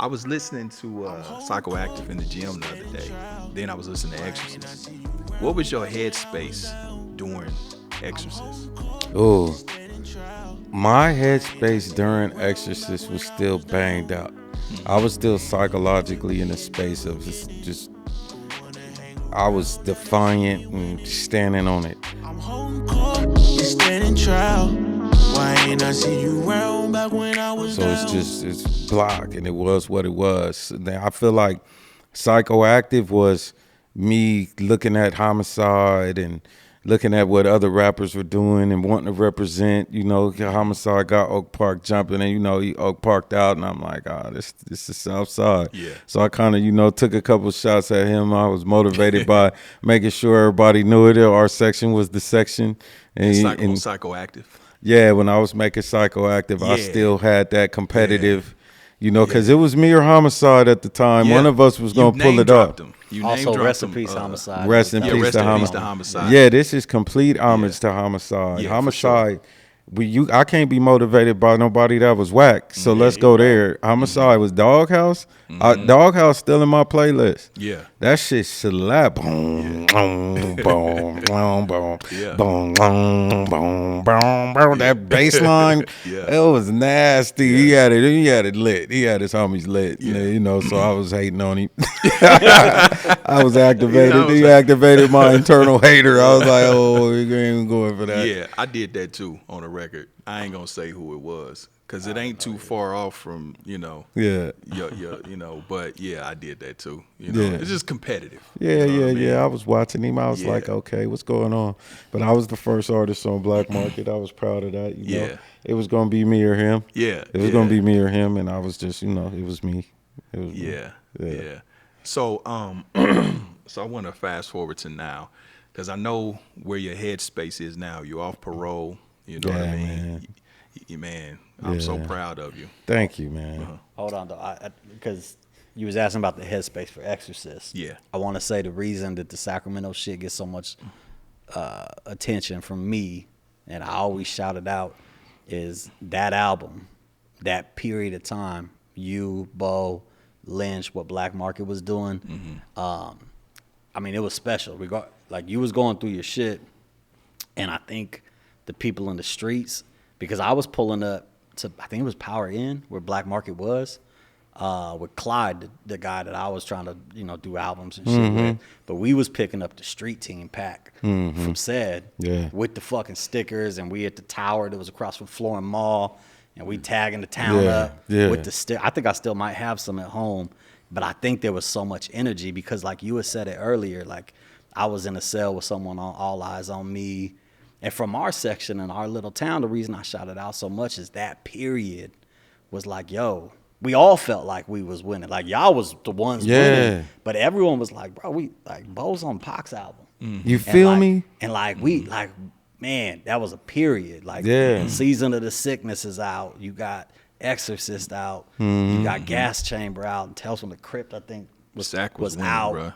I was listening to Psychoactive in the gym the other day. Then I was listening to Xcorcist. What was your headspace during Xcorcist? Oh, my headspace during Exorcist was still banged out. I was still psychologically in a space of just I was defiant and standing on it. I'm home court, you standing trial. Why ain't I see you round back when I was so down? It's block, and it was what it was. I feel like Psychoactive was me looking at Homicide and looking at what other rappers were doing and wanting to represent. You know, Homicide got Oak Park jumping, and he Oak Parked out, and I'm like, this is South Side. Yeah. So I kind of took a couple shots at him. I was motivated by making sure everybody knew it. Our section was the section, and Psychoactive. Yeah, when I was making Psychoactive, I still had that competitive. Because it was me or Homicide at the time. One of us was going to pull it up. Also, rest in peace, Homicide. Rest in peace to Homicide. Yeah, this is complete homage to Homicide. Yeah, Homicide, I can't be motivated by nobody that was whack. So let's go there. Homicide was Doghouse. Doghouse still in my playlist. Yeah. That shit slap. Boom, boom, boom, boom, boom, boom, boom, boom, boom. That bass line, it was nasty. Yeah. He had it lit. He had his homies lit. Yeah. So I was hating on him. I was activated. He activated my internal hater. I was like, we ain't even going for that. Yeah, I did that too on a record. I ain't gonna say who it was, because it ain't too far off from, but yeah, I did that too. It's just competitive. Yeah. I was watching him. I was like, okay, what's going on? But I was the first artist on Black Market. I was proud of that. It was gonna be me or him. Yeah. It was gonna be me or him, and I was just, it was me. It was me. Yeah. So so I want to fast forward to now, because I know where your headspace is now. You're off parole. You know what I mean? Man, I'm so proud of you. Thank you, man. Hold on, though, because you was asking about the headspace for Xcorcist. Yeah. I want to say the reason that the Sacramento shit gets so much attention from me, and I always shout it out, is that album, that period of time, you, Bo, Lynch, what Black Market was doing. I mean, it was special. Like, you was going through your shit, and I think the people in the streets, because I was pulling up to, I think it was Power Inn, where Black Market was, with Clyde, the guy that I was trying to, do albums and shit with. But we was picking up the street team pack from said with the fucking stickers, and we at the tower that was across from Florham Mall, and we tagging the town up with the I think I still might have some at home, but I think there was so much energy because, like you had said it earlier, like I was in a cell with someone on All Eyes on Me. And from our section in our little town, the reason I shouted out so much is that period was like, we all felt like we was winning. Like, y'all was the ones winning. But everyone was like, bro, we like Bo's on Pac's album. You feel me? And man, that was a period. Like, Season of the Sickness is out. You got Xcorcist out. You got Gas Chamber out. And Tales from the Crypt, I think, was out.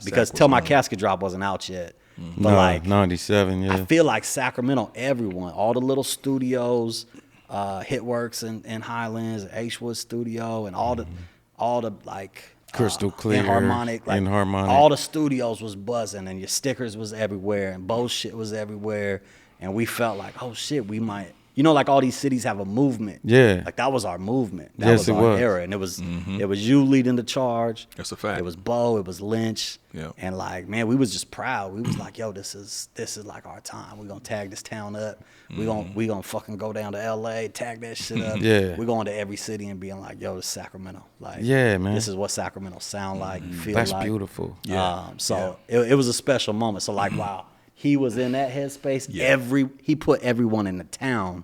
Because Till My Casket Drop wasn't out yet. But 97, I feel like Sacramento, everyone, all the little studios, Hitworks and Highlands, H-Wood Studio, and all the like Crystal Clear, Inharmonic, all the studios was buzzing, and your stickers was everywhere, and bullshit was everywhere, and we felt like, oh shit, we might. Like all these cities have a movement. Yeah. Like that was our movement. That was our era. And it was you leading the charge. That's a fact. It was Bo, it was Lynch. Yeah. And like, man, we was just proud. We was like, yo, this is like our time. We're gonna tag this town up. We gonna fucking go down to LA, tag that shit up. We're going to every city and being like, yo, this is Sacramento. Like, man. This is what Sacramento sound like, feel That's like. That's beautiful. It was a special moment. So like, wow. He was in that headspace. He put everyone in the town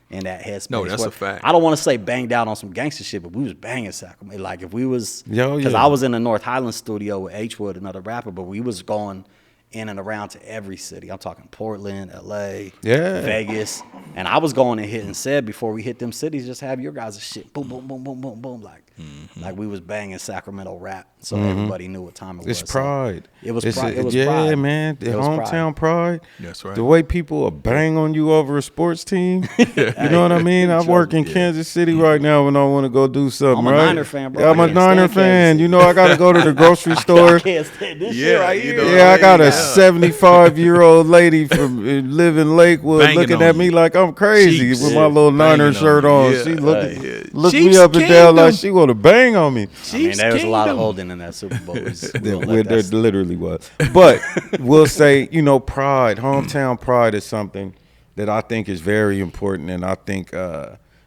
in that headspace. No, that's a fact. I don't want to say banged out on some gangster shit, but we was banging Sacramento. Like if we was, because I was in the North Highland studio with H Wood, another rapper, but we was going in and around to every city. I'm talking Portland, LA, Yeah. Vegas. And I was going and hitting said before we hit them cities, just have your guys' shit. Boom, boom, boom, boom, boom, boom. Like we was banging Sacramento rap. So everybody knew what time it was. It's pride. So it was It's pride. It was yeah, pride. man. The hometown pride. That's right. The way people will bang on you over a sports team. You know what I mean? I work in Kansas City right now when I want to go do something, I'm a right? Niner fan, bro. Yeah, I'm I a can't Niner stand Kansas fan. City. You know, I got to go to the grocery store. I can't stand this Yeah, shit right you here. know, Yeah, I got a Yeah. 75-year-old lady from living Lakewood Banging looking on at me you. like I'm crazy Cheeks. with Yeah. my little Niner Banging shirt on on. you. Yeah. She looked Look me up and down like Kingdom. she want to bang on me. I mean, there was a lot of Holdin in that Super Bowl. There literally was. But we'll say, you know, pride, hometown pride is something that I think is very important. And I think,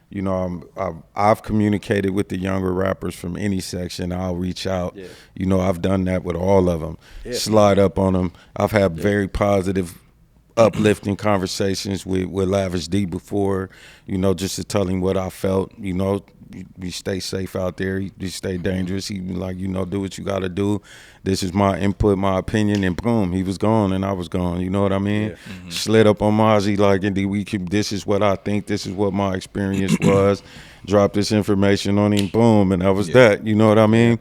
you know, I've communicated with the younger rappers from any section. I'll reach out. Yeah. You know, I've done that with all of them. Yeah. Slide up on them. I've had very positive, uplifting conversations with Lavish D before, you know, just to tell him what I felt. You know, you stay safe out there. You stay dangerous. He be like, you know, do what you got to do. This is my input, my opinion, and boom, he was gone and I was gone. You know what I mean? Yeah. Slid up on Mozzie like, this is what I think. This is what my experience was. Drop this information on him, boom, and that was that. You know what I mean?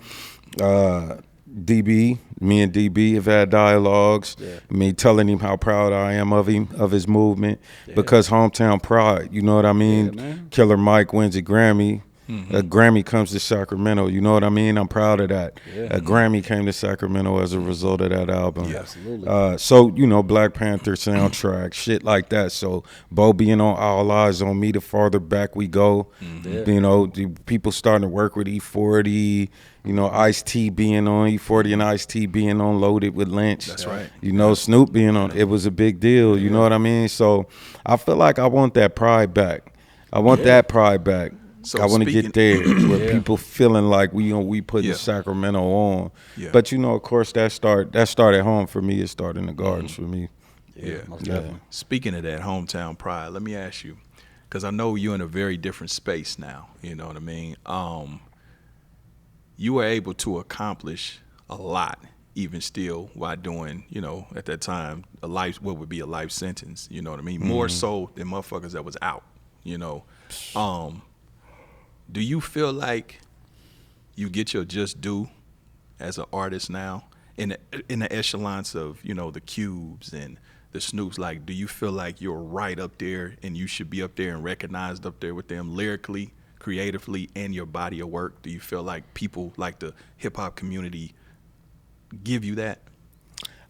DB, me and DB have had dialogues. Yeah. Me telling him how proud I am of him, of his movement, because hometown pride. You know what I mean? Yeah, man. Killer Mike wins a Grammy. A Grammy comes to Sacramento. You know what I mean? I'm proud of that. Yeah. A Grammy came to Sacramento as a result of that album. Yeah. Absolutely. So, you know, Black Panther soundtrack, shit like that. So, Bo being on All Eyes on Me, the farther back we go. Yeah. You know, the people starting to work with E40, you know, Ice-T being on E40 and Ice-T being on Loaded with Lynch. That's right. You know, Snoop being on, it was a big deal. You know what I mean? So, I feel like I want that pride back. I want that pride back. So I want to get there where Yeah. people feeling like we putting Yeah. Sacramento on. Yeah. But you know, of course, that start at home for me. It started in the gardens for me. Yeah. Most Yeah. definitely. Speaking of that hometown pride, let me ask you, because I know you're in a very different space now. You know what I mean? You were able to accomplish a lot, even still, while doing, you know, at that time, what would be a life sentence. You know what I mean? More so than motherfuckers that was out. You know, do you feel like you get your just due as an artist now in the echelons of, you know, the Cubes and the Snoops? Like, do you feel like you're right up there and you should be up there and recognized up there with them lyrically, creatively, and your body of work? Do you feel like people like the hip hop community give you that?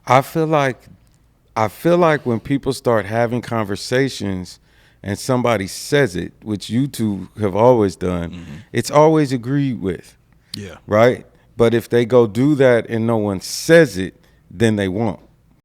I feel like when people start having conversations and somebody says it, which you two have always done, it's always agreed with. Yeah. Right? But if they go do that and no one says it, then they won't.